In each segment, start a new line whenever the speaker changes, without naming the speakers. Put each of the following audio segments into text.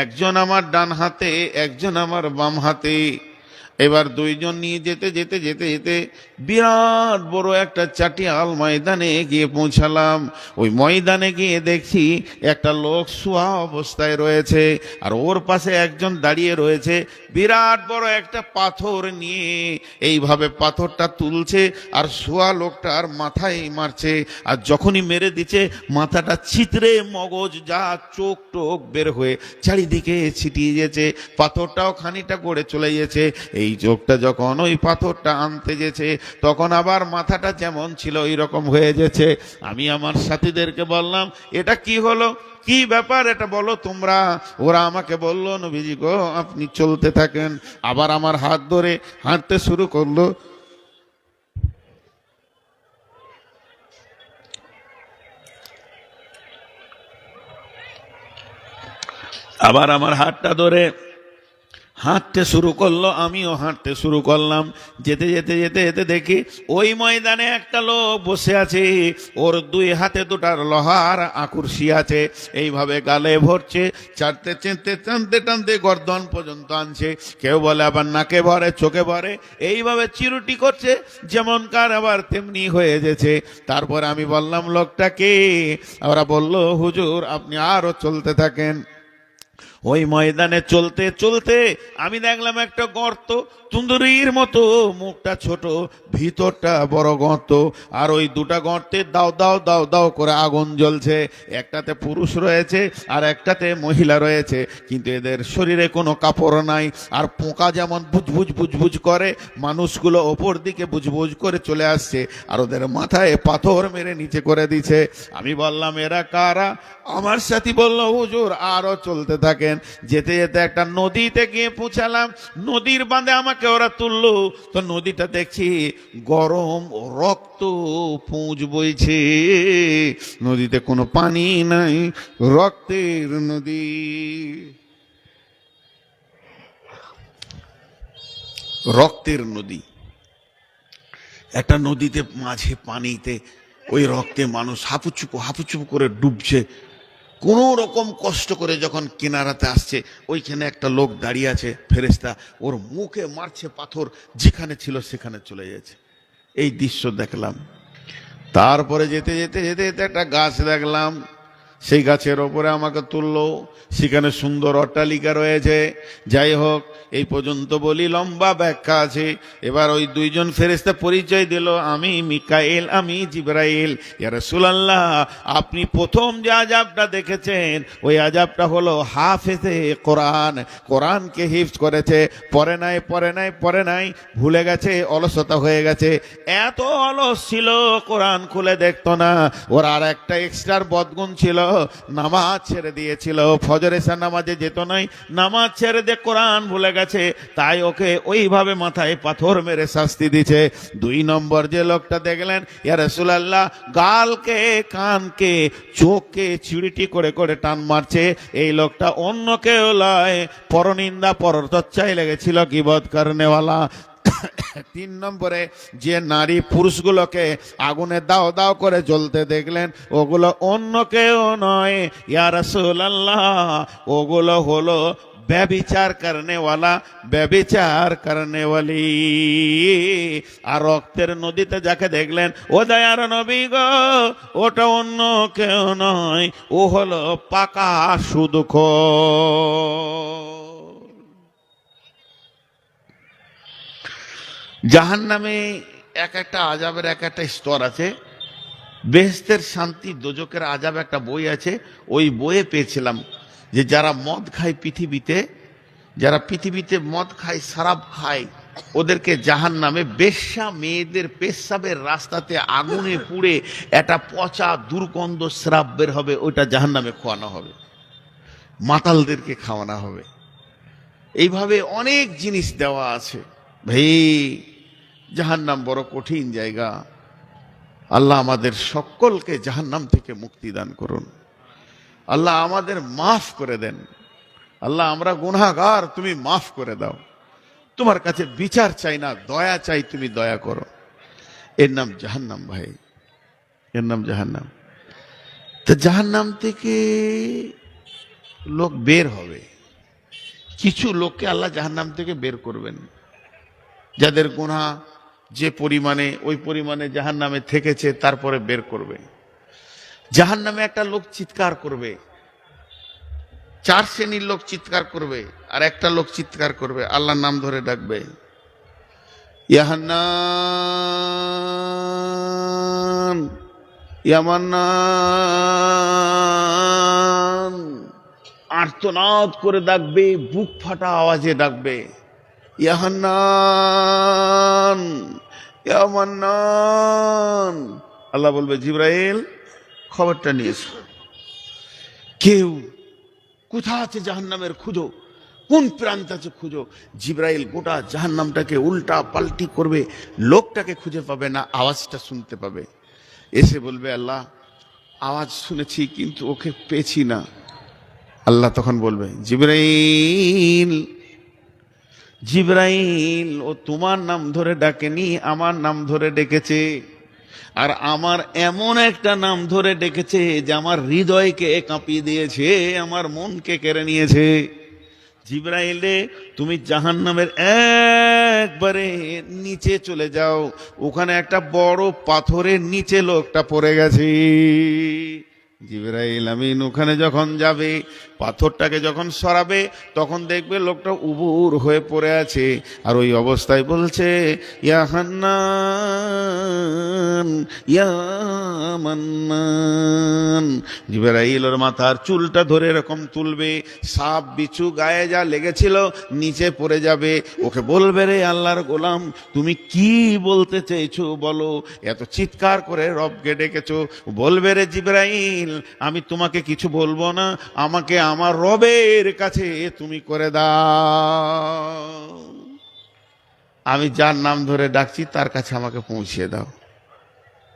একজন আমার ডান হাতে, একজন আমার বাম হাতে। এবার দুইজন নিয়ে যেতে যেতে যেতে যেতে বিরাট বড় একটা চাটিয়াল ময়দানে গিয়ে পৌঁছালাম। ওই ময়দানে গিয়ে দেখছি একটা লোক শোয়া অবস্থায় রয়েছে, আর ওর পাশে একজন দাঁড়িয়ে রয়েছে, বিরাট বড় একটা পাথর নিয়ে এইভাবে পাথরটা তুলছে আর শোয়া লোকটার মাথায় মারছে। আর যখনই মেরে দিচ্ছে মাথাটা ছিতরে মগজ যা চোখ টোক বের হয়ে চারিদিকে ছিটিয়ে গেছে, পাথরটাও খানিকটা গড়ে চলে গেছে। এই চোখটা যখন ওই পাথরটা আনতে গেছে তখন আবার মাথাটা যেমন ছিল ওই রকম হয়ে গেছে। আমি আমার সাথীদেরকে বললাম, এটা কি হলো, কি ব্যাপার, এটা বলো তোমরা। ওরা আমাকে বলল, নবীজি গো আপনি চলতে থাকেন। আবার আমার হাত ধরে হাঁটতে শুরু করলো। আবার আমার হাতটা ধরে হাঁটতে শুরু করলো, আমিও হাঁটতে শুরু করলাম। যেতে যেতে যেতে যেতে দেখি ওই ময়দানে একটা লোক বসে আছে, ওর দুই হাতে দুটার লোহার আকুরসি আছে, এইভাবে গালে ভরছে, চাটতে চেনতে টানতে টানতে গর্দন পর্যন্ত আনছে। কেউ বলে আবার নাকে ভরে, চোখে ভরে, এইভাবে চিরুটি করছে, যেমনকার আবার তেমনি হয়ে গেছে। তারপর আমি বললাম, লোকটাকে? ওরা বলল, হুজুর আপনি আরো চলতে থাকেন। ওই ময়দানে চলতে চলতে আমি দেখলাম একটা গর্ত, তুন্দুরির মতো, মুখটা ছোট, ভিতরটা বড় গর্ত, আর ওই দুটা গর্তে দাও দাও দাও দাও করে আগুন জ্বলছে। একটাতে পুরুষ রয়েছে আর একটাতে মহিলা রয়েছে, কিন্তু এদের শরীরে কোনো কাপড় নাই। আর পোকা যেমন বুজবুজ বুজবুজ করে, মানুষগুলো ওপর দিকে বুজবুজ করে চলে আসছে, আর ওদের মাথায় পাথর মেরে নিচে করে দিছে। আমি বললাম, এরা কারা? আমার সাথী বলল, হুজুর আরো চলতে থাকেন। যেতে যেতে একটা নদীতে গিয়ে পৌঁছালাম। নদীর বাঁধে আমাকে ওরা তুললো, তো নদীটা দেখছি গরম রক্ত পুঁজ বইছে, নদীতে কোনো পানি নাই, রক্তের নদী। রক্তের নদী, একটা নদীতে মাঝে পানিতে ওই রক্তে মানুষ হাপুচুপু হাপুচুপু করে ডুবছে। কোনো রকম কষ্ট করে যখন কিনারাতে আসছে, ওইখানে একটা লোক দাঁড়িয়ে আছে, ফেরেশতা, ওর মুখে মারছে পাথর, যেখানে ছিল সেখানে চলে যাচ্ছে। এই দৃশ্য দেখলাম। তারপরে যেতে যেতে যেতে যেতে একটা গাছ দেখলাম, সেই গাছের ওপরে আমাকে তুললো, সেখানে সুন্দর অট্টালিকা রয়েছে। যাই হোক, এই পর্যন্ত বলি, লম্বা ব্যাখ্যা আছে। এবার ওই দুইজন ফেরেশতা পরিচয় দিল, আমি মিকাইল, আমি জিবরাইল। ইয়া রাসূলুল্লাহ, আপনি প্রথম যে আযাবটা দেখেছেন ওই আযাবটা হলো হাফেজে কোরআন, কোরআনকে হিফজ করেছে, পড়ে নাই পড়ে নাই পড়ে নাই, ভুলে গেছে, অলসতা হয়ে গেছে। এত অলস ছিল, কোরআন খুলে দেখতো না। ওর আর একটা এক্সট্রার বদগুণ ছিল, নামাজ ছেড়ে দিয়েছিল, ফজর এশার নামাজে যেত নাই, নামাজ ছেড়ে দিয়ে কোরআন ভুলে গেছে, তাই ওকে ওইভাবে মাথায় পাথর মেরে শাস্তি দিছে। দুই নম্বর যে লোকটা দেখলেন, ইয়া রাসূলুল্লাহ, গালকে, কানকে, চোখকে চিড়িটি করে করে টান মারছে। এই লোকটা অন্য কেউ লয়, পরনিন্দা পরচর্চায় লেগেছিল, গীবত করনেওয়ালা। তিন নম্বরে যে নারী পুরুষগুলোকে আগুনে দাও দাও করে জ্বলতে দেখলেন, ওগুলো অন্য কেউ নয়, ইয়া রাসূলুল্লাহ, ওগুলো হলো ব্যভিচার করনেওয়ালা, ব্যভিচার করনেওয়ালি। আর রক্তের নদীতে যাকে দেখলেন, ও দয়ার নবী গো, ওটা অন্য কেউ নয়, ও হলো পাকা সুদখোর। জাহান্নামে এক একটা আযাবের এক একটা স্তর আছে। বেহেশতের শান্তি, দোজকের আযাব একটা বই আছে, ওই বইয়ে পেয়েছিলাম যে যারা মদ খায় পৃথিবীতে, যারা পৃথিবীতে মদ খায়, শরাব খায়, ওদেরকে জাহান্নামে বেশ্যা মেয়েদের পেশাবের রাস্তাতে আগুনে পুড়ে একটা পচা দুর্গন্ধ শ্রাব বের হবে, ওইটা জাহান্নামে খোয়ানো হবে, মাতালদেরকে খাওয়ানো হবে। এইভাবে অনেক জিনিস দেওয়া আছে। ভাই, জাহান্নাম বড় কঠিন জায়গা। আল্লাহ আমাদের সকলকে জাহান্নাম থেকে মুক্তি দান করুন। আল্লাহ আমাদের মাফ করে দেন। আল্লাহ, আমরা গুনাহগার, তুমি মাফ করে দাও। তোমার কাছে বিচার চাই না, দয়া চাই, তুমি দয়া করো। এর নাম জাহান্নাম ভাই, এর নাম জাহান্নাম। তো জাহান্নাম থেকে লোক বের হবে। কিছু লোককে আল্লাহ জাহান্নাম থেকে বের করবেন, যাদের গুনাহ যে পরিমাণে ওই পরিমাণে জাহান্নামে থেকেছে, তারপরে বের করবে। জাহান্নামে একটা লোক চিৎকার করবে, 4 শ্রেণীর লোক চিৎকার করবে, আর একটা লোক চিৎকার করবে, আল্লাহর নাম ধরে ডাকবে, ইয়া হান্নান ইয়া মান্নান, আর্তনাদ করে ডাকবে, বুক ফাটা আওয়াজে ডাকবে, ইয়া হান্নান ইয়া মান্নান। আল্লাহ বলবে, জিবরাইল খবরটা নিয়ে এসো। কেউ কোথা আছে জাহান্নামের খুঁজো, কোন প্রান্ত আছে খুঁজো। জিবরাইল গোটা জাহান্নামটাকে উল্টা পাল্টি করবে, লোকটাকে খুঁজে পাবে না, আওয়াজটা শুনতে পাবে। এসে বলবে, আল্লাহ আওয়াজ শুনেছি কিন্তু ওকে পেয়েছি না। আল্লাহ তখন বলবে, জিবরাইল জিবরাইল, ও তোমার নাম ধরে ডাকেনি, আমার নাম ধরে ডেকেছে। আর আমার এমন একটা নাম ধরে ডেকেছে যে আমার হৃদয়কে কাঁপিয়ে দিয়েছে, আমার মনকে কেড়ে নিয়েছে। জিবরাইলে, তুমি জাহান্নামের একবারে নিচে চলে যাও, ওখানে একটা বড় পাথরের নিচে লোকটা পড়ে গেছে। জিবরাইল আমিন ওখানে যখন যাবে, পাথরটাকে যখন সরাবে, তখন দেখবে লোকটা উবুর হয়ে পড়ে আছে, আর ওই অবস্থায় বলছে, ইয়া হান্নান ইয়া মান্নান। জিবরাইল ওর মাথার চুলটা ধরে এরকম তুলবে, সাপ বিছু গায়ে যা লেগেছিল নিচে পড়ে যাবে। ওকে বলবে, রে আল্লাহর গোলাম, তুমি কি বলতে চেয়েছো বলো, এত চিৎকার করে রবকে ডেকেছো। বলবে, রে জিবরাইল, আমি তোমাকে কিছু বলবো না, আমাকে আমার রবের কাছে তুমি করে দাও। আমি যার নাম ধরে ডাকছি তার কাছে আমাকে পৌঁছিয়ে দাও।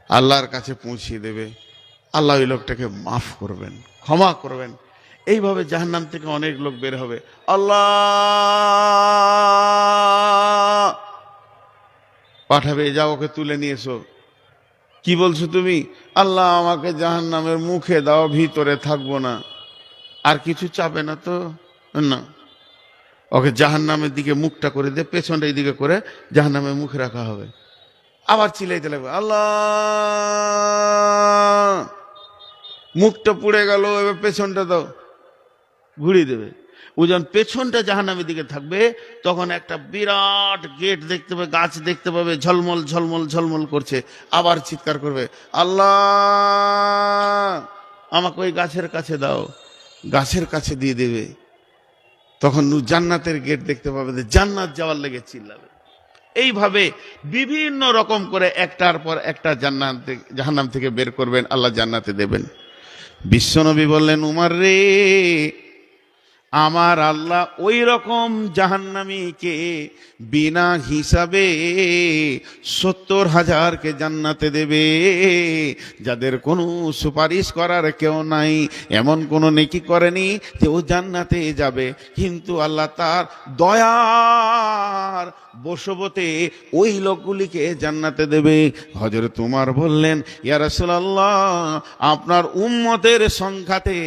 আল্লাহর কাছে পৌঁছিয়ে দেবে, আল্লাহ ওই লোকটাকে মাফ করবেন, ক্ষমা করবেন। এইভাবে জাহান্নাম থেকে অনেক লোক বের হবে। আল্লাহ পাঠাবে, যাও ওকে তুলে নিয়ে এসো। কি বলছো তুমি? আল্লাহ আমাকে জাহান্নামের মুখে দাও, ভিতরে থাকবো না। আর কিছু চাবে না তো? না, ওকে জাহান্নামের দিকে মুখটা করে দে, পেছনটা এইদিকে করে জাহান্নামের মুখে রাখা হবে। আবার চিলাইতে লাগবে, আল্লাহ মুখটা পুড়ে গেল, এবার পেছনটা দাও, ঘুরিয়ে দেবে। ও যখন পেছনটা জাহান্নামের দিকে থাকবে, তখন একটা বিরাট গেট দেখতে পাবে, গাছ দেখতে পাবে, ঝলমল ঝলমল ঝলমল করছে। আবার চিৎকার করবে, আল্লাহ আমাকে ওই গাছের কাছে দাও, গাছের কাছে দিয়ে দেবে। তখন জান্নাতের গেট দেখতে পাবে, জান্নাত যাওয়ার লেগে চিল্লাবে। এইভাবে বিভিন্ন রকম করে একটার পর একটা জাহান্নাম থেকে বের করবেন, আল্লাহ জান্নাতে দেবেন। বিশ্বনবী বললেন, উমর রে, আমার আল্লাহ ওই রকম জাহান্নামীকে বিনা হিসাবে 70,000কে জান্নাতে দেবে, যাদের কোনো সুপারিশ করার কেউ নাই, এমন কোনো নেকি করেনি যে ও জান্নাতে যাবে, কিন্তু আল্লাহ তার দয়ার বশবতে ওই লোকগুলিকে জান্নাতে দেবে। হযরত উমর বললেন, ইয়া রাসূলুল্লাহ, আপনার উম্মতের সংখ্যাতে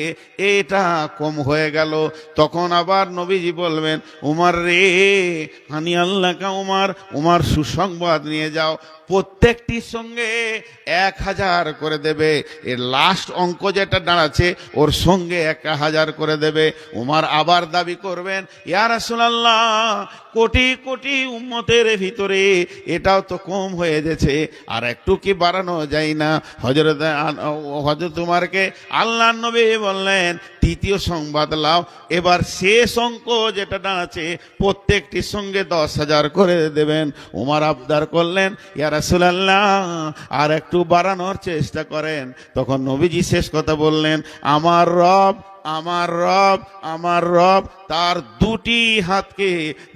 এটা কম হয়ে গেল। তখন আবার নবীজি বলবেন, উমর রে, হানি আল্লাহ কা উমর, উমর সুসংবাদ নিয়ে যাও, প্রত্যেকটির সঙ্গে 1000 করে দেবে। এর লাস্ট অঙ্ক যেটা দাঁড়াচ্ছে ওর সঙ্গে 1000 করে দেবে। উমর আবার দাবি করবেন, ইয়া রাসূলুল্লাহ, কোটি কোটি উম্মতের ভিতরে এটাও তো কম হয়ে গেছে, আর একটু কি বাড়ানো যায় না? হযরত উমরকে আল্লাহর নবী বললেন, তৃতীয় সংবাদ লাও, এবার শেষ অঙ্ক যেটা দাঁড়াচ্ছে প্রত্যেকটির সঙ্গে 10,000 করে দেবেন। উমর আবদার করলেন, ইয়া রাসূলুল্লাহ, আর একটু বাড়ানোর চেষ্টা করেন। তখন নবীজি শেষ কথা বললেন, আমার রব আমার রব আমার রব তার দুটি হাতকে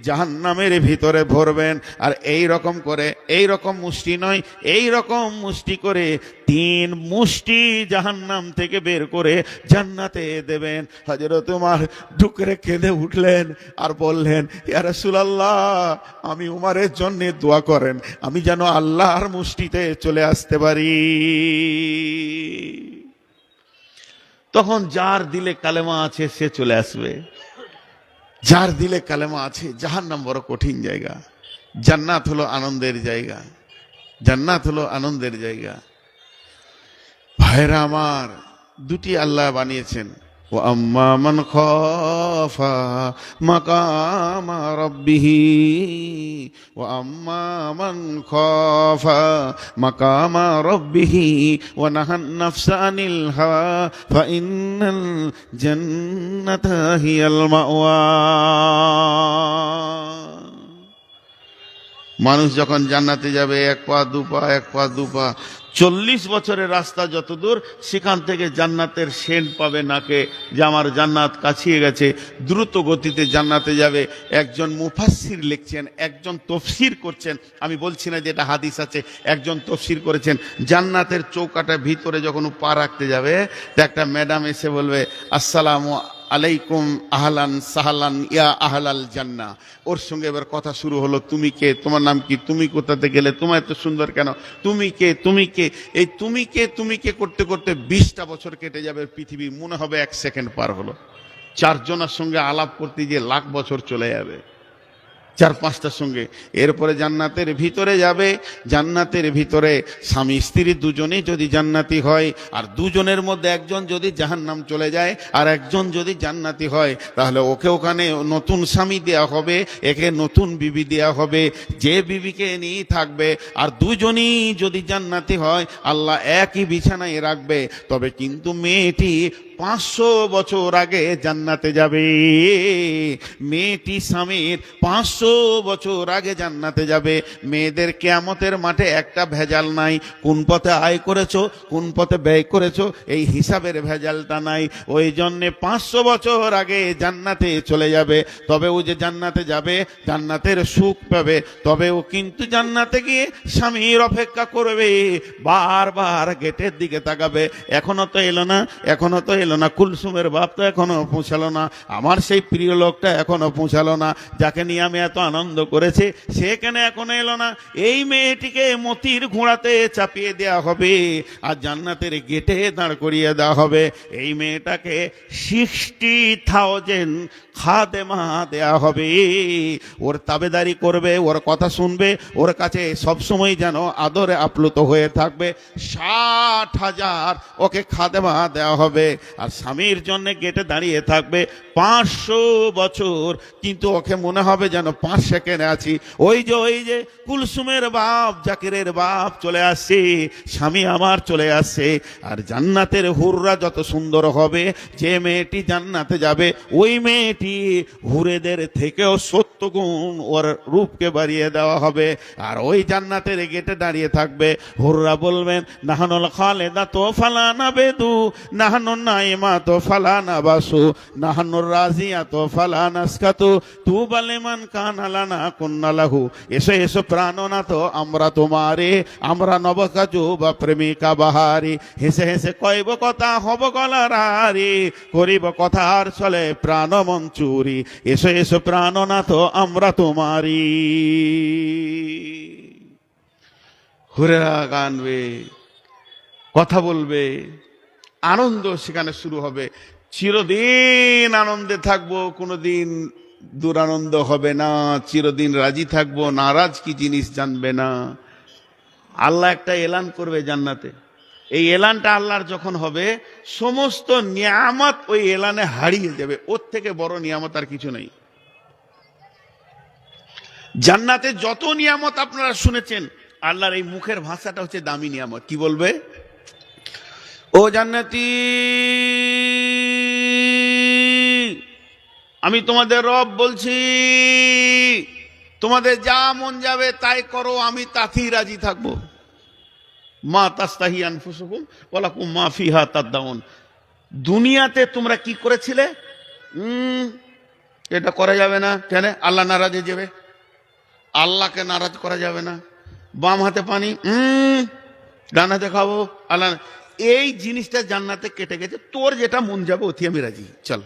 জাহান্নামের ভিতরে ভরবেন, আর এই রকম করে, এই রকম মুষ্টি নয়, এই রকম মুষ্টি করে 3 মুষ্টি জাহান্নাম থেকে বের করে জান্নাতে দেবেন। হযরত উমর ঢুকরে কেঁদে উঠলেন আর বললেন, ইয়া রাসূলুল্লাহ, আমি উমরের জন্য দোয়া করেন, আমি যেন আল্লাহর মুষ্টিতে চলে আসতে পারি। তখন যার দিলে কালেমা আছে সে চলে আসবে। যার দিলে কালেমা আছে, জাহান্নাম বড় কঠিন জায়গা, জান্নাত হলো আনন্দের জায়গা, জান্নাত হলো আনন্দের জায়গা। ভাইরা আমার, দুটি আল্লাহ বানিয়েছেন। ও আম্মা মান খাফা মাকামা রাব্বিহি, ও আম্মা মান খাফা মাকামা রাব্বিহি ওয়া নাহান নাফসা আনিল হাওয়া ফাইন্নাল জান্নাতা হিয়াল মাওয়া। মানুষ যখন জান্নাতে যাবে, এক পা দু পা, এক পা দু পা, 40 বছরের রাস্তা যত দূর, সেখান থেকে জান্নাতের সেন্ট পাবে নাকে, যে আমার জান্নাত কাছিয়ে গেছে, দ্রুত গতিতে জান্নাতে যাবে। একজন মুফাসসির লিখছেন, একজন তফসির করছেন, আমি বলছি না যে এটা হাদিস আছে, একজন তফসির করেছেন, জান্নাতের চৌকাটার ভিতরে যখন পা রাখতে যাবে, তো একটা ম্যাডাম এসে বলবে, আসসালামু আলাইকুম আহলান সাহলান ইয়া আহলাল জান্নাহ। ওর সঙ্গে এবার কথা শুরু হলো, তুমি কে, তোমার নাম কি, তুমি কোথাতে গেলে, তোমার এত সুন্দর কেন, তুমি কে, তুমি কে। এই তুমি কে তুমি কে করতে করতে 20টা বছর কেটে যাবে, পৃথিবী মনে হবে 1 সেকেন্ড পার হলো। 4 জনের সঙ্গে আলাপ করতে গিয়ে লাখ বছর চলে যাবে, 4-5টার সঙ্গে। এরপরে জান্নাতের ভিতরে যাবে, জান্নাতের ভিতরে স্বামী স্ত্রী দুজনেই যদি জান্নাতি হয়, আর দুজনের মধ্যে একজন যদি জাহান্নাম চলে যায় আর একজন যদি জান্নাতি হয়, তাহলে ওকে ওখানে নতুন স্বামী দেয়া হবে, একে নতুন বিবি দেয়া হবে, যে বিবিকে নিয়ে থাকবে। আর দুজনই যদি জান্নাতি হয়, আল্লাহ একই বিছানায় রাখবে। তবে কিন্তু মেয়েটি 500 বছর আগে জান্নাতে যাবে, মেয়েটি স্বামীর 500 বছর আগে জান্নাতে যাবে। মেয়েদের কিয়ামতের মাঠে একটা ভেজাল নাই, কোন পথে আয় করেছো, কোন পথে ব্যয় করেছো, এই হিসাবের ভেজালটা নাই। ওই জন্যে 500 বছর আগে জান্নাতে চলে যাবে। তবে ও যে জান্নাতে যাবে, জান্নাতের সুখ পাবে, তবে ও কিন্তু জান্নাতে গিয়ে স্বামীর অপেক্ষা করবে, বারবার গেটের দিকে তাকাবে, এখনো তো এলো না, এখনো তো এলো না, কুলসুমের বাপ তো এখনো পৌঁছালো না, আমার সেই প্রিয় লোকটা এখনো পৌঁছালো না, যাকে নিয়ে আমি এত আনন্দ করেছি, সে কেন এখনো এলো না। এই মেয়েটিকে মতির ঘোড়াতে চাপিয়ে দেওয়া হবে আর জান্নাতের গেটে দাঁড় করিয়ে দেওয়া হবে। এই মেয়েটাকে 60,000 খাদেমা দেয়া হবে, ওর তাবেদারি করবে, ওর কথা শুনবে, ওর কাছে সবসময় যেন আদরে আপ্লুত হয়ে থাকবে। 60,000 ওকে খাদেমা দেওয়া হবে। আর স্বামীর জন্য গেটে দাঁড়িয়ে থাকবে 500 বছর, কিন্তু ওকে মনে হবে যেন 5 সেকেন্ড আছি। ওই যে কুলসুমের বাপ, জাকিরের বাপ চলে আসছে, স্বামী আমার চলে আসছে। আর জান্নাতের হুররা যত সুন্দর হবে, যে মেয়েটি জান্নাতে যাবে, ওই মেয়েটি হুরেদের থেকেও 70 গুণ ওর রূপকে বাড়িয়ে দেওয়া হবে। আর ওই জান্নাতের গেটে দাঁড়িয়ে থাকবে, হুররা বলবেন, নাহানুল খালেদা তো ফালানা বেদু, নাহানুন নাইমা তো ফালানা বাসু, নাহানুর রাজিয়া তো ফালানা স্কাতু, তু বালেমান কানালানা কুন্নালাহু। এসো এসো প্রাণনা তো আমরা তোমারে, আমরা নবকাজু বা প্রেমিকা বাহারি, হেসে হেসে কইব কথা হব গলারারি, করিব কথার চলে প্রাণ মন চুরি, এসো এসো প্রাণনা তো আমরা তোমারি। হুরেরা গানবে, কথা বলবে, আনন্দ সেখানে শুরু হবে। চিরদিন আনন্দে থাকবো, কোনোদিন দুরানন্দ হবে না, চিরদিন রাজি থাকবো, নারাজ কি জিনিস জানবে না। আল্লাহ একটা এলান করবে জান্নাতে, এই এলানটা আল্লাহর যখন হবে, সমস্ত নিয়ামত ওই এলানে হারিয়ে যাবে। ওর থেকে বড় নিয়ামত আর কিছু নেই। জান্নাতে যত নিয়ামত আপনারা শুনেছেন, আল্লাহর এই মুখের ভাষাটা হচ্ছে দামি নিয়ামত। কি বলবে? ও জান্নাতি, আমি তোমাদের রব বলছি, তোমাদের যা মন যাবে তাই করো, আমি তাতেই রাজি থাকবো। মা তাস্তাহি আনফুসুকুম ওয়ালাকুম মা ফিহা তাদদাউন। দুনিয়াতে তোমরা কি করেছিলে? এটা করা যাবে না। কেন? আল্লাহ নারাজ হয়ে যাবে, আল্লাহকে নারাজ করা যাবে না। বাম হাতে পানি, ডান হাতে খাবো, আল্লাহ। এই জিনিসটা জান্নাতে কেটে গেছে। তোর যেটা মন যাবে ওতে আমি রাজি, চল।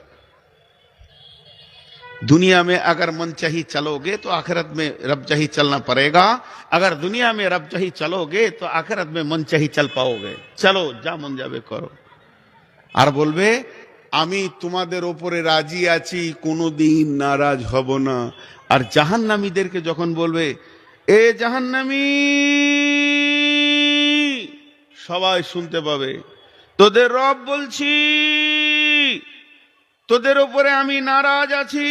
दुनिया में अगर मन चाहिए चलोगे तो आखिरत में रब चाहिए चलना पड़ेगा, अगर दुनिया में रब चाहिए चलोगे तो आखिरत में मन चाहिए चल पाओगे। चलो, जा मन जावे करो। আর বলবে আমি তোমাদের ওপরে রাজি আছি, কোনোদিন নারাজ হব না। আর জাহান্নামীদেরকে যখন বলবে, এ জাহান্নামী, সবাই শুনতে পাবে, তোদের রব বলছি, তোদের ওপরে আমি নারাজ আছি,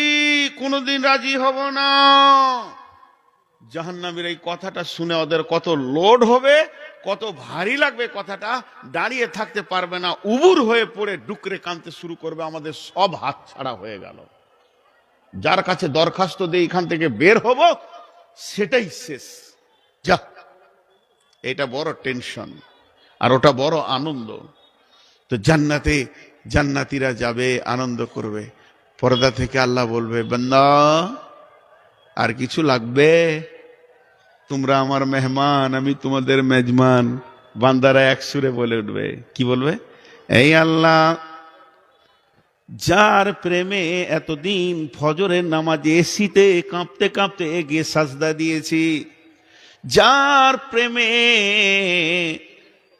কোনোদিন রাজি হব না। জাহান্নামীর এই কথাটা শুনে ওদের কত লোড হবে, কত ভারী লাগবে কথাটা, দাঁড়িয়ে থাকতে পারবে না, উবুর হয়ে পড়ে ডুকরে কাঁদতে শুরু করবে, আমাদের সব হাত ছাড়া হয়ে গেল। যার কাছে দরখাস্ত দিয়ে এখান থেকে বের হব, সেটাই শেষ। যা, এটা বড় টেনশন, আর ওটা বড় আনন্দ। তো জান্নাতে জান্নাতীরা যাবে, আনন্দ করবে। পর্দা থেকে আল্লাহ বলবে, বান্দা আর কিছু লাগবে? তোমরা আমার মেহমান, আমি তোমাদের মেজমান। বান্দারা এক সুরে বলে উঠবে, কি বলবে? এই আল্লাহ, যার প্রেমে এতদিন ফজরের নামাজে এসিতে কাঁপতে কাঁপতে গিয়ে সাজদা দিয়েছি, যার প্রেমে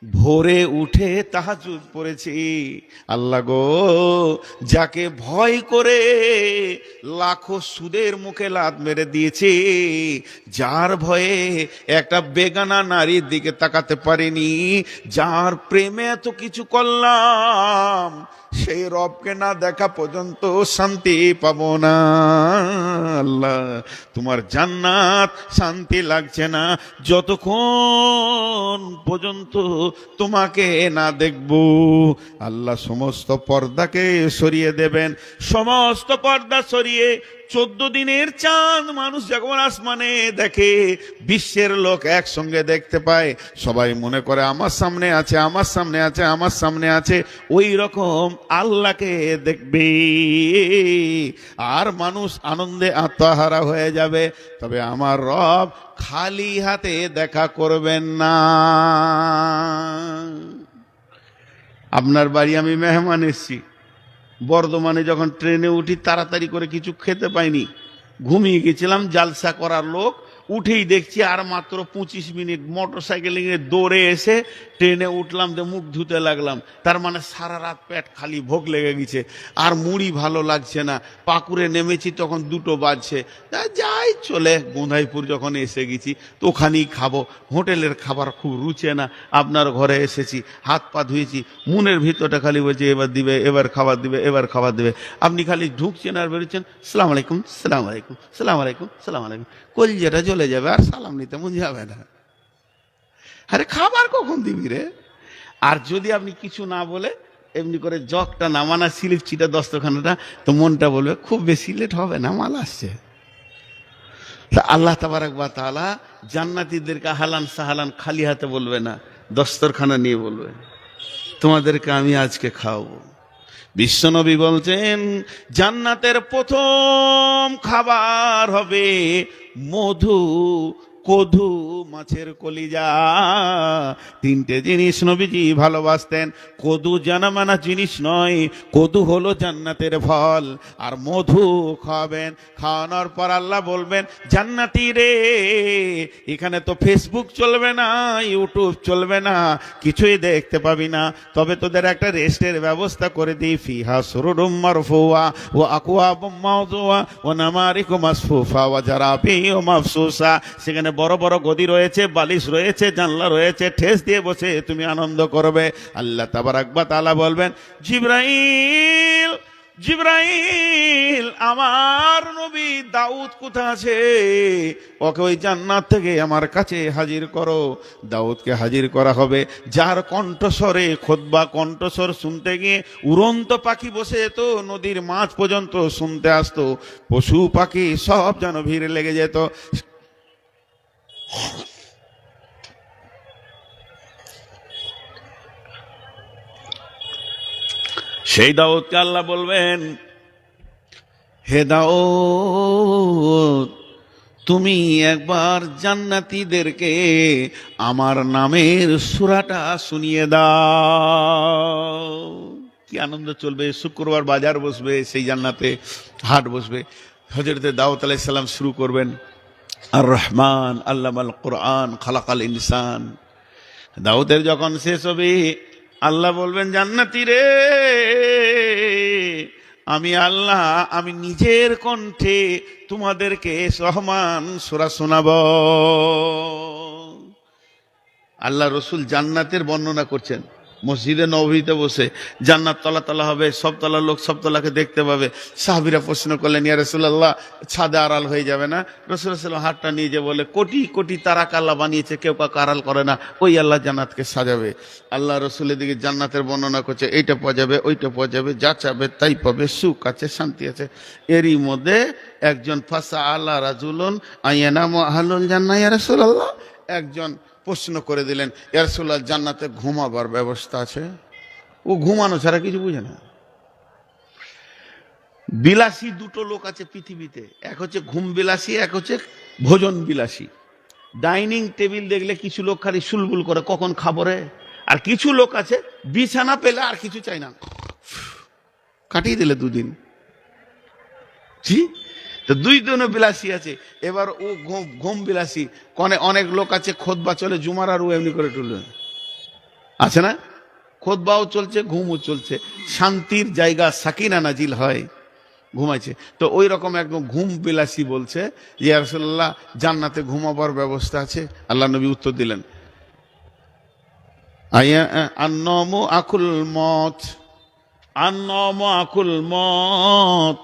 ভোরে উঠে তাহাজ্জুদ পড়েছি, আল্লাহ গো, যাকে ভয় করে লাখো সুদের মুখে লাত মেরে দিয়েছি, যার ভয়ে একটা বেগানা নারীর দিকে তাকাতে পারিনি, যার প্রেমে এত কিছু করলাম, সেই রবকে না দেখা পর্যন্ত শান্তি পাবো না। আল্লাহ, তোমার জান্নাত শান্তি লাগছে না যতক্ষণ পর্যন্ত তোমাকে না দেখব। আল্লাহ সমস্ত পর্দাকে সরিয়ে দেবেন, সমস্ত পর্দা সরিয়ে 14 দিনের চাঁদ মানুষ যখন আসমানে দেখে, বিশ্বের লোক একসঙ্গে দেখতে পায়, সবাই মনে করে আমার সামনে আছে, আমার সামনে আছে, আমার সামনে আছে, ওই রকম আল্লাহকে দেখবে। আর মানুষ আনন্দে আত্মহারা হয়ে যাবে। তবে আমার রব খালি হাতে দেখা করবেন না। আপনার বাড়ি আমি মেহমান এসছি, বর্ধমানে যখন ট্রেনে উঠি তাড়াতাড়ি করে কিছু খেতে পাইনি, ঘুমিয়ে গেছিলাম। জালসা করার লোক, উঠেই দেখছি আর মাত্র 25 মিনিট মোটর সাইকেলে দৌড়ে এসে ট্রেনে উঠলাম, যে মুখ ধুতে লাগলাম। তার মানে সারা রাত পেট খালি, ভোগ লেগে গেছে, আর মুড়ি ভালো লাগছে না। পাকুড়ে নেমেছি তখন 2টো বাজছে, যাই চলে গোঁধাইপুর যখন এসে গেছি তো ওখানেই খাবো, হোটেলের খাবার খুব রুচে না। আপনার ঘরে এসেছি, হাত পা ধুয়েছি, মনের ভিতরটা খালি বলছে এবার দিবে, এবার খাবার দিবে, এবার খাবার দিবে। আপনি খালি ঢুকছেন আর বেরোচ্ছেন, সালাম আলাইকুম, সালাম আলাইকুম, সালাম আলাইকুম, সালাম আলাইকুম, কলিজাটা চলে যাবে, আর সালাম নিতে মন যাবে না। আরে খাবার কখন দিবি রে? আর যদি আপনি কিছু না বলে এমনি করে জগটা নামানা, স্লিপ চিটা দস্তখানাটা, তো মনটা বলবে খুব বেশি লেট হবে না, মাল আসছে। আল্লাহ তাবারাক ওয়া তাআলা জান্নাতীদেরকে হালান সাহালান খালি হাতে বলবে না, দস্তরখানা নিয়ে বলবে, তোমাদেরকে আমি আজকে খাওয়াবো। বিশ্বনবী বলছেন, জান্নাতের প্রথম খাবার হবে মধু, কধু, মাছের কলিজা। 3টে জিনিস নবীজি ভালোবাসতেন। কদু জানামানা জিনিস নয়, কদু হলো জান্নাতের ফল। আর মধু খাবেন, খাওয়ানোর পর আল্লাহ বলবেন, জান্নাতি রে, এখানে তো ফেসবুক চলবে না, ইউটিউব চলবে না, কিছুই দেখতে পাবি না, তবে তোদের একটা রেস্টের ব্যবস্থা করে দিই। ফিহা সুরুরুম মারফুয়া ওয়া আকওয়াবুম মাওদুয়া ওয়া নামারিকু মাসফুফা ওয়া জারাবিউ মাফসুসা। সেখানে বড় বড় গদি রয়েছে, বালিশ রয়েছে, জানলা রয়েছে, ঠেস দিয়ে বসে তুমি আনন্দ করবে। আল্লাহ তাবারাক ওয়া তাআলা বলবেন, জিবরাইল, জিবরাইল, আমার নবী দাউদ কোথায় আছে? ওকে ওই জান্নাত থেকে আমার কাছে হাজির করো। দাউদকে হাজির করা হবে, যার কণ্ঠস্বরে খুতবা, কণ্ঠস্বর শুনতে গিয়ে উড়ন্ত পাখি বসে যেত, নদীর মাছ পর্যন্ত শুনতে আসতো, পশু পাখি সব যেন ভিড় লেগে যেত। সেই দাউদকে আল্লাহ বলবেন, হে দাউদ, তুমি একবার জান্নাতীদেরকে আমার নামের সূরাটা শুনিয়ে দাও। কি আনন্দ চলবে! শুক্রবার বাজার বসবে, সেই জান্নাতে হাট বসবে। হযরত দাউদ আলাইহিস সালাম শুরু করবেন, আর রহমান আল্লামাল কোরআন খালাকাল ইনসান। দাউদের যখন শেষ হবে, আল্লাহ বলবেন, জান্নাতি রে, আমি আল্লাহ আমি নিজের কণ্ঠে তোমাদেরকে রহমান সূরা শোনাব। আল্লাহ রসুল জান্নাতের বর্ণনা করছেন মসজিদে নববীতে বসে। জান্নাত তলা তলা হবে, সব তলার লোক সব তলাকে দেখতে পাবে। সাহাবীরা প্রশ্ন করলেন, ইয়া রাসূলুল্লাহ, ছাদে আড়াল হয়ে যাবে না? রাসূল সাল্লাল্লাহু আলাইহি ওয়াসাল্লাম হাতটা নিয়ে যে বলে, কোটি কোটি তারাক আল্লাহ বানিয়েছে, কেউ কাউকে আড়াল করে না, ওই আল্লাহ জান্নাতকে সাজাবে। আল্লাহ রসুলের দিকে জান্নাতের বর্ণনা করছে, এইটা পাওয়া যাবে, ওইটা পাওয়া যাবে, যা চাবে তাই পাবে, সুখ আছে, শান্তি আছে। এরই মধ্যে একজন ফাসা আল্লাহ রাজুলুন আইয়ানামু আহলুল জান্নাহ ইয়া রাসূলুল্লাহ, একজন প্রশ্ন করে দিলেন, ইয়া রাসূলুল্লাহ, জান্নাতে ঘুমাবার ব্যবস্থা আছে? ও ঘুমানো ছাড়া কিছু বুঝে না। বিলাসী দুটো লোক আছে পৃথিবীতে, এক হচ্ছে ঘুম বিলাসী, এক হচ্ছে ভোজন বিলাসী। ডাইনিং টেবিল দেখলে কিছু লোক খালি সুলবুল করে, কখন খাবো রে। আর কিছু লোক আছে বিছানা পেলে আর কিছু চাই না, কাটিয়ে দিলে দুদিন। জি, তো দুই জনে বিলাসী আছে। এবার ও ঘুম বিলাসী। অনেক লোক আছে খোদবা চলে জুমার, আর ও এমনি করে টুলে আছে না, খোদবাও চলছে, ঘুমও চলছে, শান্তির জায়গা সাকিনা নাজিল হয়, ঘুমাইছে। তো ওই রকম একদম ঘুম বিলাসী বলছে, ইয়া রাসূলুল্লাহ, জান্নাতে ঘুমাবার ব্যবস্থা আছে? আল্লাহ নবী উত্তর দিলেন, আন-নাওমু আকুল মত, আন-নাওমু আকুল মত,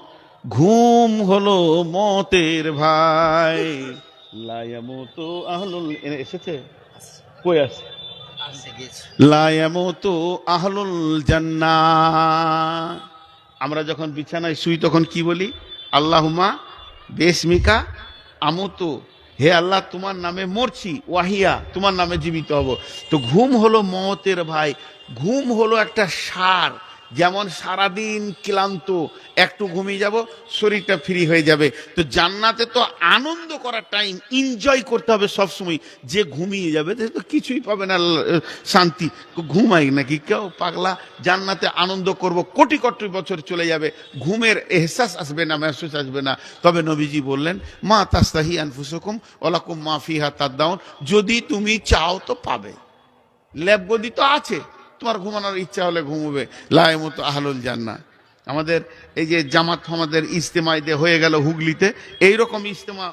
ঘুম হলো মতের ভাই। লা ইয়ামুতু আহলুল, এসেছে কই আছে, লা ইয়ামুতু আহলুল জান্নাহ। আমরা যখন বিছানায় শুই তখন কি বলি? আল্লাহুম্মা বিসমিকা আমুতু, হে আল্লাহ তোমার নামে মরছি, ওয়াহিয়া তোমার নামে জীবিত হব। তো ঘুম হলো মতের ভাই। ঘুম হলো একটা সার। যেমন সারাদিন ক্লান্ত, একটু ঘুমিয়ে যাব, শরীরটা ফ্রি হয়ে যাবে। তো জান্নাতে তো আনন্দ করার টাইম, এনজয় করতে হবে সবসময়। যে ঘুমিয়ে যাবে তো কিছুই পাবে না শান্তি। ঘুমাই নাকি কেউ পাগলা? জান্নাতে আনন্দ করব, কোটি কোটি বছর চলে যাবে, ঘুমের এহসাস আসবে না, মেহসুস আসবে না। তবে নবীজি বললেন, মা তাস্তাহি আনফুসুকুম ওয়ালাকুম মা ফিহা তাদদাউন, যদি তুমি চাও তো পাবে। ল্যাব গদি তো আছে, তোমার ঘুমানোর ইচ্ছা হলে ঘুমোবে। লা ইয়ামুতু আহলুল জান্নাহ। আমাদের এই যে জামাত আমাদের ইজতেমায় হয়ে গেল হুগলিতে, এইরকম ইজতেমা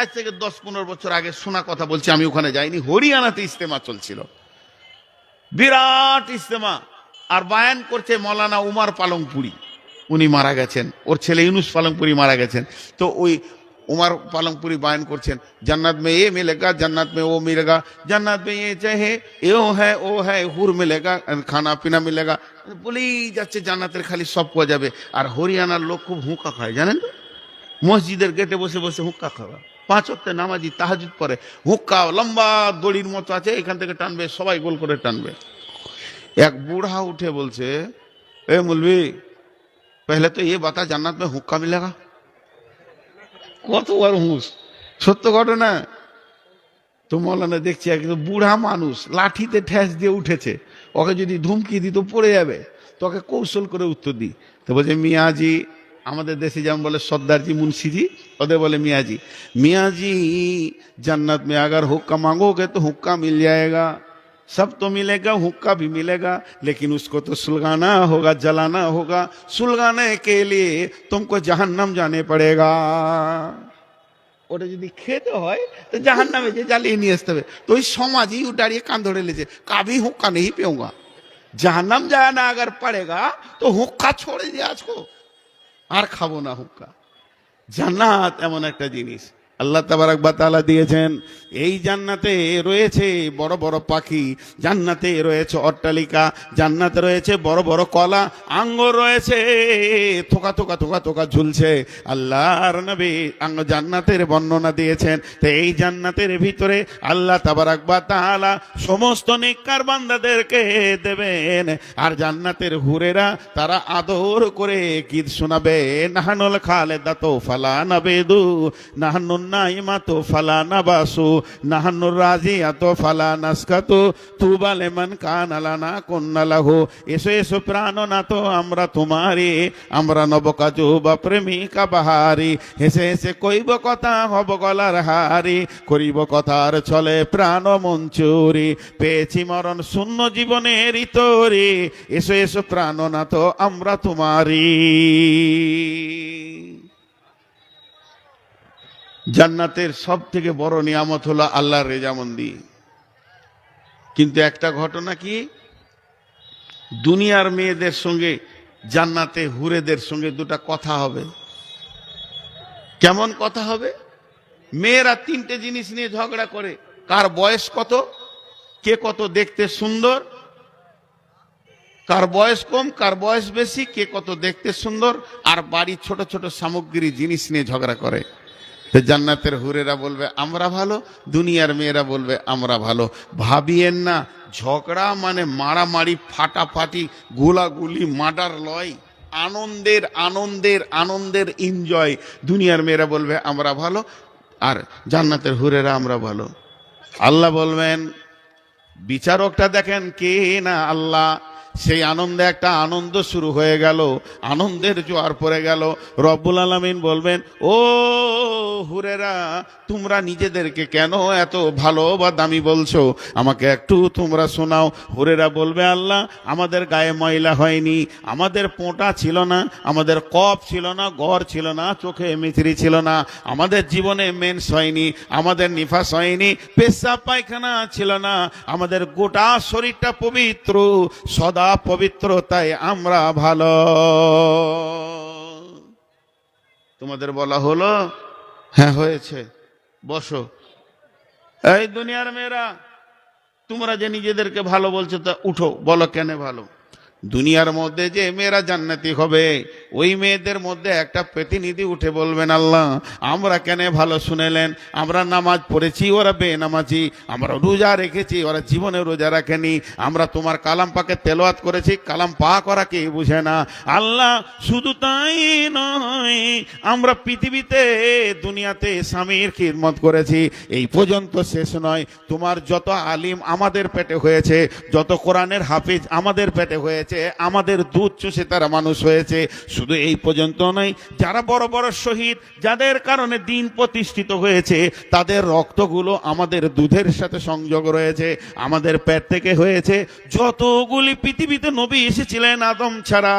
আজ থেকে 10-15 বছর আগে শোনা কথা বলছি, আমি ওখানে যাইনি। হরিয়ানাতে ইজতেমা চলছিল, বিরাট ইজতেমা। আর বায়ান করছে মৌলানা উমার পালংপুরি, উনি মারা গেছেন, ওর ছেলে ইউনুস পালংপুরি মারা গেছেন। তো ওই उमर पालंगपुरी बयान करছেন, जन्नत में ये मिलेगा, जन्नत में वो मिलेगा, जन्नत में ये चाहे ये वो है हुर मिलेगा, खाना पीना मिलेगा, বলেই যাচ্ছে জান্নাতের খালি সব পাওয়া যাবে। আর হরিয়ানার লোক খুব হুঁকা খায়, জানেন তো? মসজিদের গেটে বসে বসে হুক্কা খাওয়া, 5 ওয়াক্ত নামাজি তাহাজ্জুদ পড়ে, হুক্কা লম্বা দড়ির মতো আছে, এখান থেকে টানবে, সবাই গোল করে টানবে। এক বুড়া উঠে বলছে, এ মৌলভি, पहले तो ये बता जन्नत में हुक्का मिलेगा? কত বড় হুঁশ, সত্য ঘটনা। তো মৌলানা দেখছি একদম বুড়া মানুষ লাঠিতে ঠেস দিয়ে উঠেছে, ওকে যদি ধুমকি দিত পড়ে যাবে, তোকে কৌশল করে উত্তর দিই। তো বলছে, মিয়াজি, আমাদের দেশে যেমন বলে সর্দারজি মুন্সিজি, ওদের বলে মিয়াজি, मियाजी जन्नत में अगर हुक्का मांगोगे तो हुक्का मिल जाएगा, सब तो मिलेगा, हुक्का भी मिलेगा, लेकिन उसको तो सुलगाना होगा, जलाना होगा, सुलगाने के लिए तुमको जहन्नम जाने पड़ेगा। ওটা যদি খেতে হয় তো জাহান্নামে যে জ্বালিয়ে নিয়ে আসতে হবে। তো ওই সমাজই দাঁড়িয়ে কান ধরে লেছে, কাভি হুক্কা নেই পেউঙ্গা, জাহান্নাম जाना अगर पड़ेगा तो হুক্কা छोड़े दे আজকো, আর খাবো না হুক্কা। জান্নাত এমন একটা জিনিস আল্লাহ তাবারক ওয়া তাআলা দিয়েছেন। এই জান্নাতে রয়েছে বড় বড় পাখি, জান্নাতে রয়েছে অট্টালিকা, জান্নাতে রয়েছে বড় বড় কলা, আঙ্গুর রয়েছে, থোকা থোকা থোকা থোকা ঝুলছে। আল্লাহর নবী জান্নাতের বর্ণনা দিয়েছেন। তো এই জান্নাতের ভিতরে আল্লাহ তাবারক ওয়া তাআলা সমস্ত নেককার বান্দাদেরকে দেবেন। আর জান্নাতের হুরেরা তারা আদর করে গীত শোনাবে, নাহানুল খালেদাতু ফালা নাবেদু, নাহানুন নাইমাতু ফালা নাবাসু নাহানুর রাজিয়াতু ফালা নাসকাতু তুবা লিমান কানা লানা কুন্না লাহু। এসো এসো প্রাণনাথ আমরা তোমারি, আমরা নবকাজু বা প্রেমিকা বাহারি। হেসে হেসে কইব কথা হব গলার হারি, করিব কথার চলে প্রাণ মঞ্চুরি। পেয়েছি মরণ শূন্য জীবনের তরি, এসো এসো প্রাণনাথ আমরা তোমারি। জান্নাতের সব থেকে বড় নিয়ামত হলো আল্লাহর রেজামন্দি। কিন্তু একটা ঘটনা কি, দুনিয়ার মেয়েদের সঙ্গে জান্নাতে হুরেদের সঙ্গে দুটা কথা হবে। কেমন কথা হবে? মেয়েরা তিনটে জিনিস নিয়ে ঝগড়া করে, কার বয়স কত, কে কত দেখতে সুন্দর, কার বয়স কম কার বয়স বেশি, কে কত দেখতে সুন্দর, আর বাড়ির ছোট ছোট সামগ্রী জিনিস নিয়ে ঝগড়া করে। জান্নাতের হুরেরা বলবে আমরা ভালো, দুনিয়ার মেয়েরা বলবে আমরা ভালো। ভাবিয়েন না ঝগড়া মানে মারামারি, ফাটাফাটি, গোলাগুলি, মার্ডার লয়। আনন্দের আনন্দের আনন্দের এনজয়। দুনিয়ার মেয়েরা বলবে আমরা ভালো, আর জান্নাতের হুরেরা আমরা ভালো। আল্লাহ বলবেন, বিচারকটা দেখেন কে না আল্লাহ। সেই আনন্দে একটা আনন্দ শুরু হয়ে গেল, আনন্দের জোয়ার পড়ে গেল। রব্বুল আলামিন বলবেন, ও হুরেরা তোমরা নিজেদেরকে কেন এত ভালো বা দামি বলছো, আমাকে একটু তোমরা শোনাও। হুরেরা বলবে, আল্লাহ আমাদের গায়ে ময়লা হয়নি, আমাদের পোঁটা ছিল না, আমাদের কফ ছিল না, গড় ছিল না, চোখে মিচড়ি ছিল না, আমাদের জীবনে মেন্স হয়নি, আমাদের নিফাস হয়নি, পেশাব পায়খানা ছিল না, আমাদের গোটা শরীরটা পবিত্র, সদা পবিত্র, তাই আমরা ভালো। তোমাদের বলা হলো, হ্যাঁ হয়েছে, বসো। এই দুনিয়ার মেয়েরা তোমরা যে নিজেদেরকে ভালো বলছো, তা উঠো, বলো কেন ভালো। দুনিয়ার মধ্যে যে মেয়েরা জান্নাতি হবে, ওই মেয়েদের মধ্যে একটা প্রতিনিধি উঠে বলবেন, আল্লাহ আমরা কেন ভালো শুনেলেন, আমরা নামাজ পড়েছি ওরা বেনামাজি, আমরা রোজা রেখেছি ওরা জীবনে রোজা রাখেনি, আমরা তোমার কালাম পাকে তেলাওয়াত করেছি, কালাম পাক ওরা কে বুঝে না। আল্লাহ শুধু তাই নয়, আমরা পৃথিবীতে দুনিয়াতে স্বামীর খিদমত করেছি, এই পর্যন্ত শেষ নয়, তোমার যত আলিম আমাদের পেটে হয়েছে, যত কোরআনের হাফিজ আমাদের পেটে হয়েছে, আমাদের দুধ চষে তারা মানুষ হয়েছে। শুধু এই পর্যন্ত নয়, যারা বড় বড় শহীদ, যাদের কারণে দিন প্রতিষ্ঠিত হয়েছে, তাদের রক্তগুলো আমাদের দুধের সাথে সংযোগ রয়েছে, আমাদের পেট থেকে হয়েছে। যতগুলি পৃথিবীতে নবী এসেছিলেন আদম ছাড়া,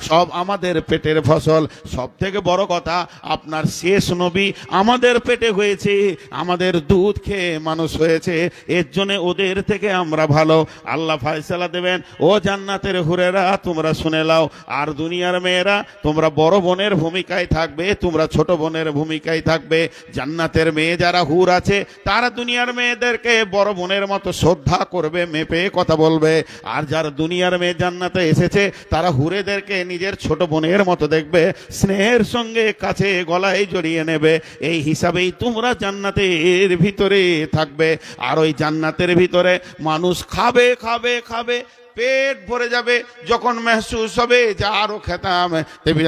সব আমাদের পেটের ফসল। সব থেকে বড় কথা, আপনার শেষ নবী আমাদের পেটে হয়েছে, আমাদের দুধ খেয়ে মানুষ হয়েছে, এর জন্য ওদের থেকে আমরা ভালো। আল্লাহ ফয়সালা দেবেন, ও জান্নাতের হুরেরা তোমরা শুনে লাও। আর দুনিয়ার মেয়েরা তোমরা বড় বোনের ভূমিকায় থাকবে, তোমরা ছোট বোনের ভূমিকায় থাকবে। জান্নাতের মেয়ে যারা হুর আছে, তারা দুনিয়ার মেয়েদেরকে বড় বোনের মতো শ্রদ্ধা করবে, মেপে কথা বলবে। আর যারা দুনিয়ার মেয়ে জান্নাতে এসেছে, তারা হুরেদেরকে নিজের ছোট বোনের মতো দেখবে, স্নেহের সঙ্গে কাছে গলায় জড়িয়ে নেবে। এই হিসাবেই তোমরা জান্নাতের ভিতরে থাকবে। আর ওই জান্নাতের ভিতরে মানুষ খাবে খাবে খাবে, পেট ভরে যাবে। যখন মেহসুস হবে যে আরো খেতাম,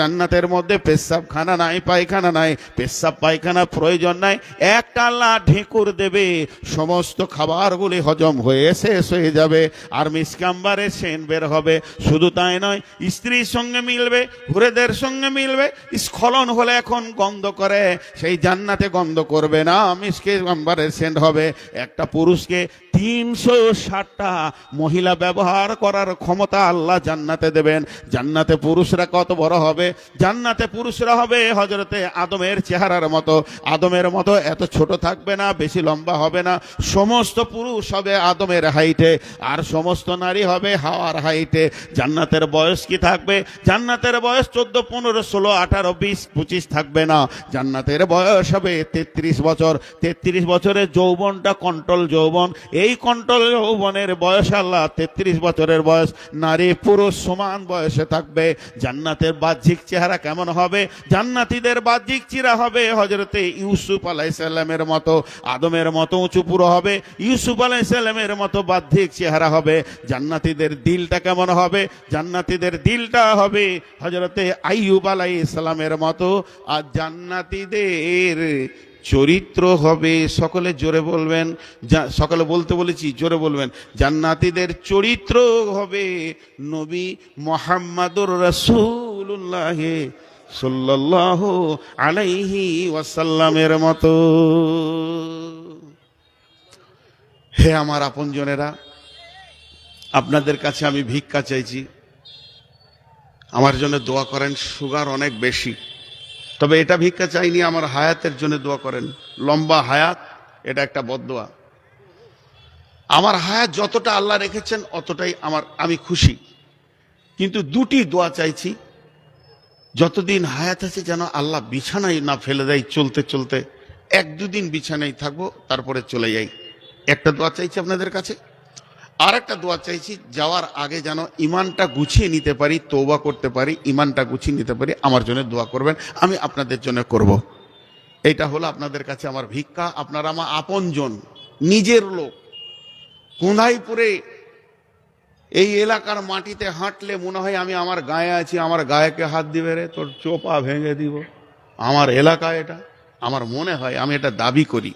জান্নাতের মধ্যে পেশাব খানা নাই, পায়খানা নাই, পেশাব পায়খানা প্রয়োজন নাই, একটা আল্লাহ ঢেকুর দেবে, সমস্ত খাবারগুলি হজম হয়ে শেষ হয়ে যাবে, আর মিসকাম্বারে সেন বের হবে। শুধু তাই নয়, স্ত্রীর সঙ্গে মিলবে, হুরেদের সঙ্গে মিলবে। স্খলন হলে এখন গন্ধ করে, সেই জান্নাতে গন্ধ করবে না, মিসকাম্বারের সেন্ট হবে। একটা পুরুষকে 360টা মহিলা ব্যবহার করার ক্ষমতা আল্লাহ জান্নাতে দেবেন। জান্নাতে পুরুষরা কত বড় হবে, জান্নাতে পুরুষরা হবে হযরতে আদমের চেহারার মতো। আদমের মতো এত ছোট থাকবে না, বেশি লম্বা হবে না। সমস্ত পুরুষ হবে আদমের হাইটে, আর সমস্ত নারী হবে হাওয়ার হাইটে। জান্নাতের বয়স কি থাকবে? জান্নাতের বয়স 14, 15, 16, 18, 20, 25 থাকবে না। জান্নাতের বয়স হবে 33 বছর। 33 বছরের যৌবনটা কন্ট্রোল যৌবন। এই কন্ট্রোল যৌবনের বয়স আল্লাহ 33 বছরের বয়স। নারী পুরুষ সমান বয়সে থাকবে। জান্নাতের বাহ্যিক চেহারা কেমন হবে? জান্নাতীদের বাহ্যিক চেহারা হবে হযরতে ইউসুফ আলাইহিস সালামের মতো, আদমের মতো উঁচু পুরো হবে, ইউসুফ আলাইহিস সালামের মতো বাহ্যিক চেহারা হবে। জান্নাতীদের দিলটা কেমন হবে? জান্নাতীদের দিলটা হবে হযরতে আইয়ুব আলাইহিস সালামের মতো। আর জান্নাতীদের চরিত্র হবে, সকলে জোরে বলবেন, সকলে বলতে বলেছি, জোরে বলবেন, জান্নাতীদের চরিত্র হবে নবী মুহাম্মাদুর রাসূলুল্লাহ সাল্লাল্লাহু আলাইহি ওয়াসাল্লামের মতো। হে আমার আপনজনেরা, আপনাদের কাছে আমি ভিক্ষা চাইছি, আমার জন্য দোয়া করেন। সুগার অনেক বেশি, তবে এটা ভিক্ষা চাইনি, আমার হায়াতের জন্য দোয়া করেন। লম্বা হায়াত এটা একটা বদদোয়া। আমার হায়াত যতটা আল্লাহ রেখেছেন অতটাই আমি খুশি, কিন্তু দুটি দোয়া চাইছি, যতদিন হায়াত আছে যেন আল্লাহ বিছানায় না ফেলে দেয়। চলতে চলতে 1-2 দিন বিছানায় থাকবো, তারপরে চলে যাই। একটা দোয়া চাইছি আপনাদের কাছে। আর একটা দোয়া চাইছি, যাওয়ার আগে যেন ইমানটা গুছিয়ে নিতে পারি, তওবা করতে পারি, ইমানটা গুছিয়ে নিতে পারি। আমার জন্য দোয়া করবেন, আমি আপনাদের জন্য করব। এটা হলো আপনাদের কাছে আমার ভিক্ষা। আপনারা আমার আপনজন, নিজের লোক। কোঁধাইপুরে এই এলাকার মাটিতে হাঁটলে মনে হয় আমি আমার গায়ে আছি, আমার গায়েকে হাত দিবে রে তোর চোপা ভেঙে দিব। আমার এলাকা এটা, আমার মনে হয়, আমি এটা দাবি করি।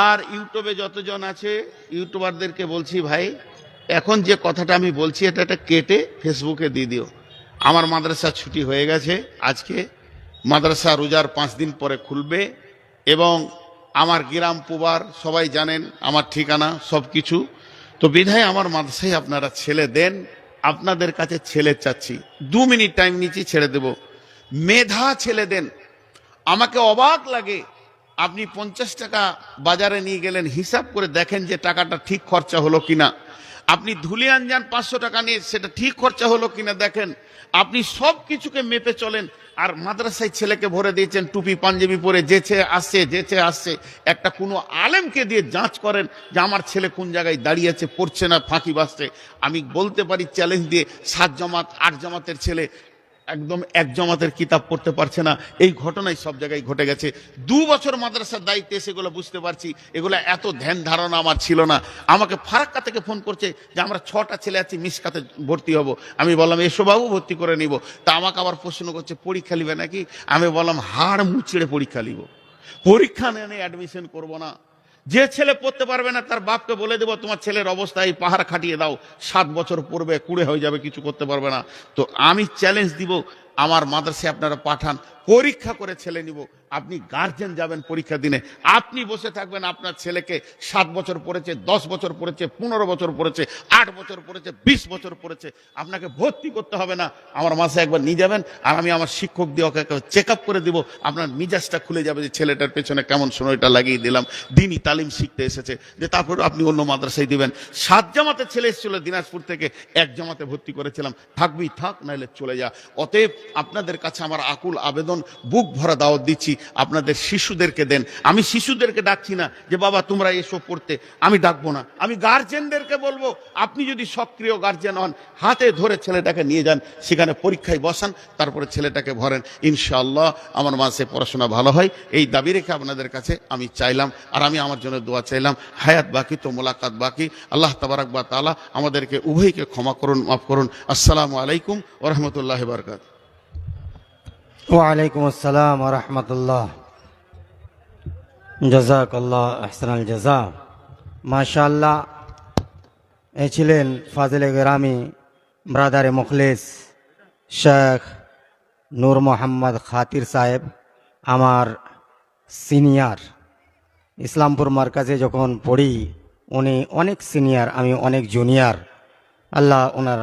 আর ইউটিউবে যতজন আছে ইউটিউবারদেরকে বলছি, ভাই এখন যে কথাটা আমি বলছি এটা কেটে ফেসবুকে দিয়ে দিও। আমার মাদ্রাসা ছুটি হয়ে গেছে, আজকে মাদ্রাসা রোজার 5 দিন পরে খুলবে, এবং আমার গ্রাম পুবার সবাই জানেন, আমার ঠিকানা সব কিছু। তো বিধায় আমার মাদ্রাসায় আপনারা ছেলে দেন, আপনাদের কাছে ছেলে চাচ্ছি। 2 মিনিট টাইম নিচ্ছি, ছেড়ে দেব। মেধা ছেলে দেন। আমাকে অবাক লাগে, আপনি 50 টাকা বাজারে নিয়ে গেলেন, হিসাব করে দেখেন যে টাকাটা ঠিক খরচা হলো কিনা। আপনি ধুলিয়ান যান 500 টাকা নিয়ে, সেটা ঠিক খরচা হলো কিনা দেখেন। আপনি সব কিছুকে মেপে চলেন। আর মাদ্রাসায় ছেলেকে ভরে দিয়েছেন টুপি পাঞ্জাবি পরে, যেছে আসছে। একটা কোনো আলেমকে দিয়ে যাঁচ করেন যে আমার ছেলে কোন জায়গায় দাঁড়িয়েছে, পড়ছে না, ফাঁকি বাজছে। আমি বলতে পারি চ্যালেঞ্জ দিয়ে, 7 জামাত 8 জামাতের ছেলে একদম 1 জামাতের কিতাব পড়তে পারছে না। এই ঘটনাই সব জায়গায় ঘটে গেছে। 2 বছর মাদ্রাসার দায়িত্বে সেগুলো বুঝতে পারছি। এগুলো এত ধ্যান ধারণা আমার ছিল না। আমাকে ফারাক্কা থেকে ফোন করছে যে আমরা 6টা ছেলে আছি, মিসকাতে ভর্তি হব। আমি বললাম এসো বাবু, ভর্তি করে নিব। তা আমাকে আবার প্রশ্ন করছে পরীক্ষা নিবে নাকি। আমি বললাম হাড় মুচড়ে পরীক্ষা নিব, পরীক্ষা নিয়ে অ্যাডমিশন করব না। যে ছেলে পড়তে পারবে না তার বাপকে বলে দেবো তোমার ছেলের অবস্থা এই, পাহাড় খাটিয়ে দাও, 7 বছর পড়বে, কুড়ে হয়ে যাবে, কিছু করতে পারবে না। তো আমি চ্যালেঞ্জ দিব, আমার মাদ্রাসায় আপনারা পাঠান, পরীক্ষা করে ছেলে নিব। আপনি গার্জেন যাবেন পরীক্ষা দিনে, আপনি বসে থাকবেন, আপনার ছেলেকে 7 বছর পড়েছে, 10 বছর পড়েছে, 15 বছর পড়েছে, 8 বছর পড়েছে, 20 বছর পড়েছে, আপনাকে ভর্তি করতে হবে না। আমার মাসে একবার নিয়ে যাবেন, আর আমি আমার শিক্ষক দিয়ে ওকে চেক আপ করে দিব। আপনার মিজাজটা খুলে যাবে যে ছেলেটার পেছনে কেমন সময়টা লাগিয়ে দিলাম, দিনই তালিম শিখতে এসেছে। যে তারপর আপনি অন্য মাদ্রাসায় দিবেন। 7 জামাতে ছেলে এসেছিল দিনাজপুর থেকে, 1 জামাতে ভর্তি করেছিলাম। থাকবি থাক, নাইলে চলে যা। অতএব আপনাদের কাছে আমার আকুল আবেদন, বুক ভরা দাওয়াত দিচ্ছি, আপনাদের শিশুদেরকে দেন। আমি শিশুদেরকে ডাকছি না যে বাবা তোমরা এসো পড়তে, আমি ডাকবো না। আমি গার্জেনদেরকে বলবো, আপনি যদি সক্রিয় গার্জেন হন, হাতে ধরে ছেলেটাকে নিয়ে যান, সেখানে পরীক্ষায় বসান, তারপরে ছেলেটাকে ভরেন। ইনশাআল্লাহ আমার মাসে পড়াশোনা ভালো হয়, এই দাবি রেখে আপনাদের কাছে আমি চাইলাম। আর আমি আমার জন্য দোয়া চাইলাম। হায়াত বাকি তো মোলাকাত বাকি। আল্লাহ তাবারাক ওয়া তাআলা আমাদেরকে উভয়কে ক্ষমা করুন, মাফ করুন। আসসালামু আলাইকুম ওয়া রাহমাতুল্লাহি ওয়া বারাকাতুহু।
ওয়ালাইকুম আসসালাম ওয়া রাহমাতুল্লাহ। জাযাকাল্লাহ আহসানাল জাযা। মাশাআল্লাহ, এ ছিলেন ফাজিলে গেরামি ব্রাদারে মুখলিস শেখ নূর মোহাম্মদ খাতির সাহেব, আমার সিনিয়র। ইসলামপুর মার্কাজে যখন পড়ি উনি অনেক সিনিয়র, আমি অনেক জুনিয়র। আল্লাহ ওনার